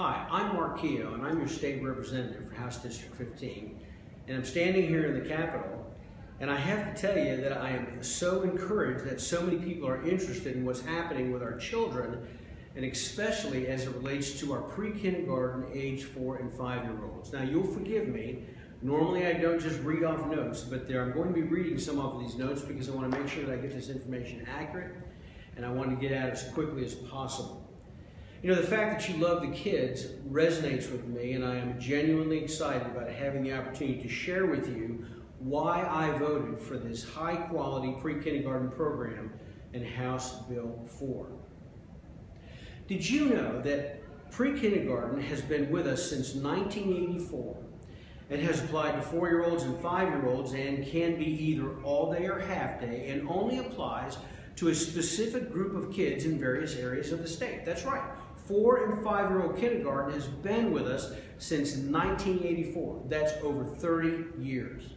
Hi, I'm Mark Keough, and I'm your state representative for House District 15, and I'm standing here in the Capitol, and I have to tell you that I am so encouraged that so many people are interested in what's happening with our children, and especially as it relates to our pre-kindergarten age 4 and 5-year-olds. Now, you'll forgive me, normally I don't just read off notes, but I'm going to be reading some of these notes because I want to make sure that I get this information accurate, and I want to get at it as quickly as possible. You know, the fact that you love the kids resonates with me, and I am genuinely excited about having the opportunity to share with you why I voted for this high-quality pre-kindergarten program in House Bill 4. Did you know that pre-kindergarten has been with us since 1984 and has applied to 4-year-olds and 5-year-olds and can be either all day or half day and only applies to a specific group of kids in various areas of the state? That's right. 4- and 5-year-old kindergarten has been with us since 1984. That's over 30 years.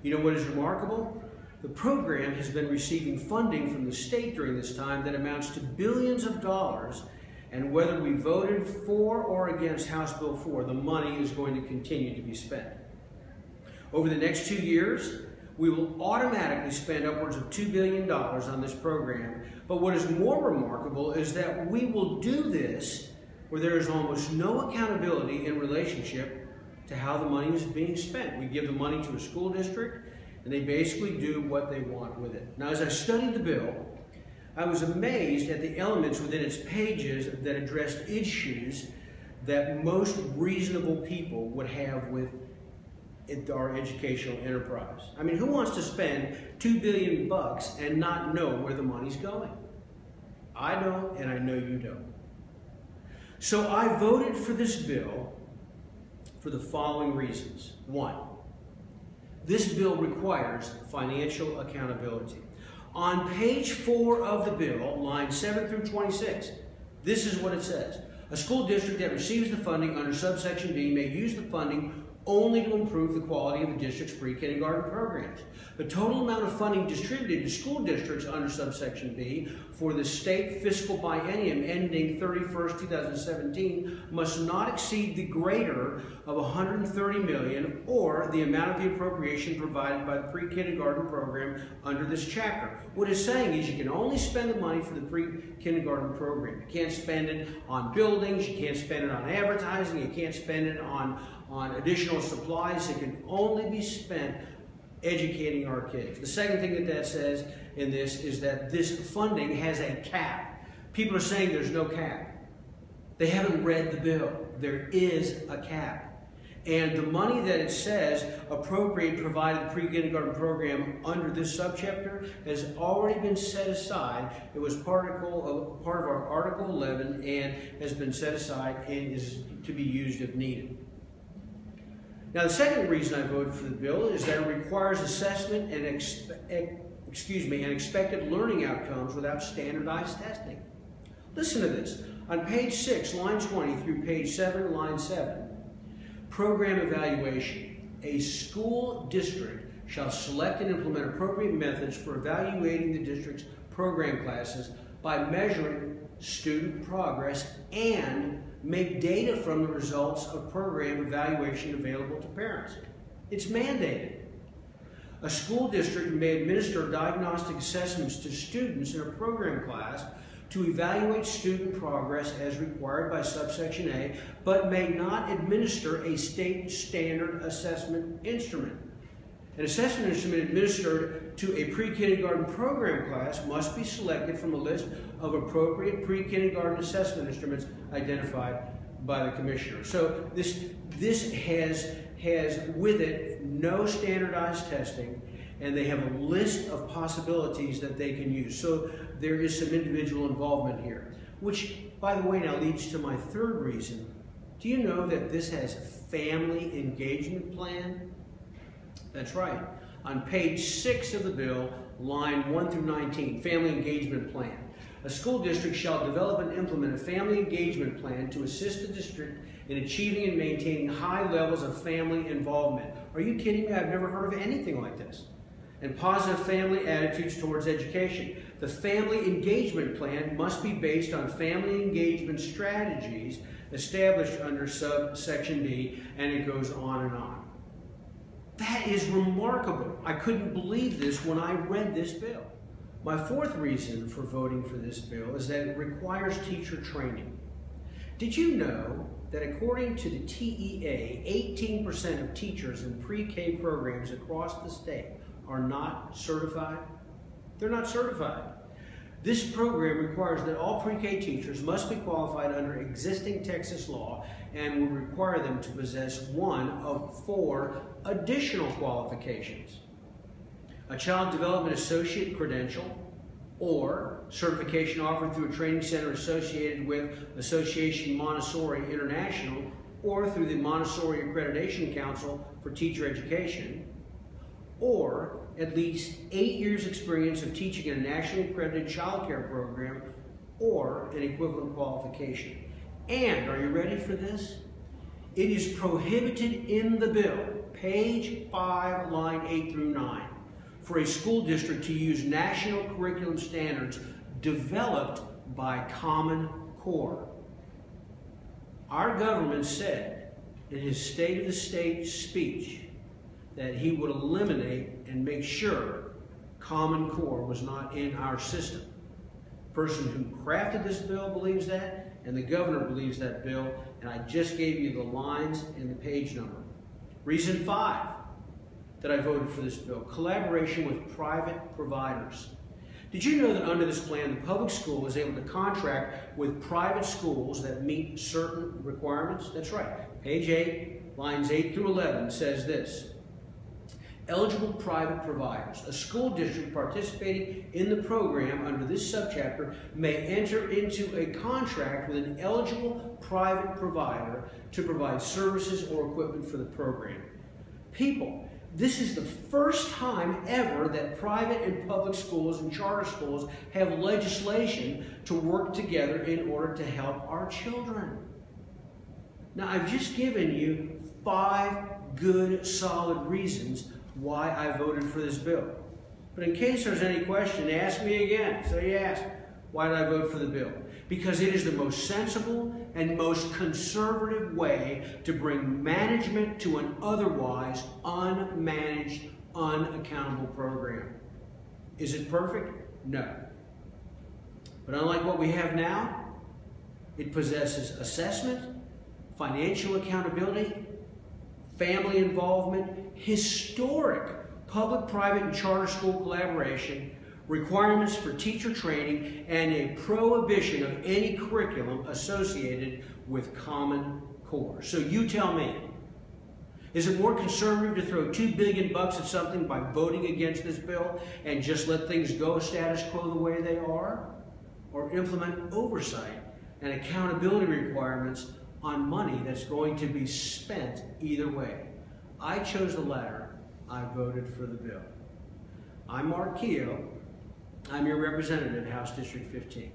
You know what is remarkable? The program has been receiving funding from the state during this time that amounts to billions of dollars, and whether we voted for or against House Bill 4, the money is going to continue to be spent. Over the next 2 years, we will automatically spend upwards of $2 billion on this program, but what is more remarkable is that we will do this where there is almost no accountability in relationship to how the money is being spent. We give the money to a school district, and they basically do what they want with it. Now, as I studied the bill, I was amazed at the elements within its pages that addressed issues that most reasonable people would have with our educational enterprise. I mean, who wants to spend $2 billion and not know where the money's going? I don't, and I know you don't. So I voted for this bill for the following reasons. 1, this bill requires financial accountability. On page 4 of the bill, lines 7 through 26, this is what it says. A school district that receives the funding under subsection B may use the funding only to improve the quality of the district's pre-kindergarten programs. The total amount of funding distributed to school districts under subsection B for the state fiscal biennium ending 31st, 2017 must not exceed the greater of $130 million or the amount of the appropriation provided by the pre-kindergarten program under this chapter. What it's saying is you can only spend the money for the pre-kindergarten program. You can't spend it on buildings, you can't spend it on advertising, you can't spend it on additional supplies. It can only be spent educating our kids. The second thing that says in this is that this funding has a cap. People are saying there's no cap. They haven't read the bill. There is a cap. And the money that it says appropriate provided the pre-kindergarten program under this subchapter has already been set aside. It was part of our Article 11 and has been set aside and is to be used if needed. Now, the second reason I voted for the bill is that it requires assessment and expected learning outcomes without standardized testing. Listen to this. On page 6, line 20 through page 7, line 7, program evaluation. A school district shall select and implement appropriate methods for evaluating the district's program classes by measuring student progress and make data from the results of program evaluation available to parents. It's mandated. A school district may administer diagnostic assessments to students in a program class to evaluate student progress as required by subsection A, but may not administer a state standard assessment instrument. An assessment instrument administered to a pre-kindergarten program class must be selected from a list of appropriate pre-kindergarten assessment instruments identified by the commissioner. So this has with it no standardized testing, and they have a list of possibilities that they can use. So there is some individual involvement here, which, by the way, now leads to my third reason. Do you know that this has a family engagement plan? That's right. On page 6 of the bill, line 1 through 19, family engagement plan. A school district shall develop and implement a family engagement plan to assist the district in achieving and maintaining high levels of family involvement. Are you kidding me? I've never heard of anything like this. And positive family attitudes towards education. The family engagement plan must be based on family engagement strategies established under subsection B, and it goes on and on. That is remarkable. I couldn't believe this when I read this bill. My fourth reason for voting for this bill is that it requires teacher training. Did you know that according to the TEA, 18% of teachers in pre-K programs across the state are not certified? They're not certified. This program requires that all pre-K teachers must be qualified under existing Texas law and will require them to possess one of 4 additional qualifications: a Child Development Associate credential, or certification offered through a training center associated with Association Montessori International or through the Montessori Accreditation Council for Teacher Education, or at least 8 years experience of teaching in a nationally accredited child care program or an equivalent qualification. And, are you ready for this? It is prohibited in the bill, page 5, line 8 through 9, for a school district to use national curriculum standards developed by Common Core. Our government said in his State of the State speech that he would eliminate and make sure Common Core was not in our system. The person who crafted this bill believes that, and the governor believes that bill, and I just gave you the lines and the page number. Reason 5 that I voted for this bill: collaboration with private providers. Did you know that under this plan, the public school is able to contract with private schools that meet certain requirements? That's right. Page 8, lines 8 through 11 says this: eligible private providers. A school district participating in the program under this subchapter may enter into a contract with an eligible private provider to provide services or equipment for the program. People, this is the first time ever that private and public schools and charter schools have legislation to work together in order to help our children. Now, I've just given you 5 good, solid reasons why I voted for this bill. But in case there's any question, ask me again. So you ask, why did I vote for the bill? Because it is the most sensible and most conservative way to bring management to an otherwise unmanaged, unaccountable program. Is it perfect? No. But unlike what we have now, it possesses assessment, financial accountability, family involvement, historic public-private and charter school collaboration, requirements for teacher training, and a prohibition of any curriculum associated with Common Core. So you tell me, is it more conservative to throw $2 billion at something by voting against this bill and just let things go status quo the way they are? Or implement oversight and accountability requirements on money that's going to be spent either way? I chose the latter. I voted for the bill. I'm Mark Keough. I'm your representative, House District 15.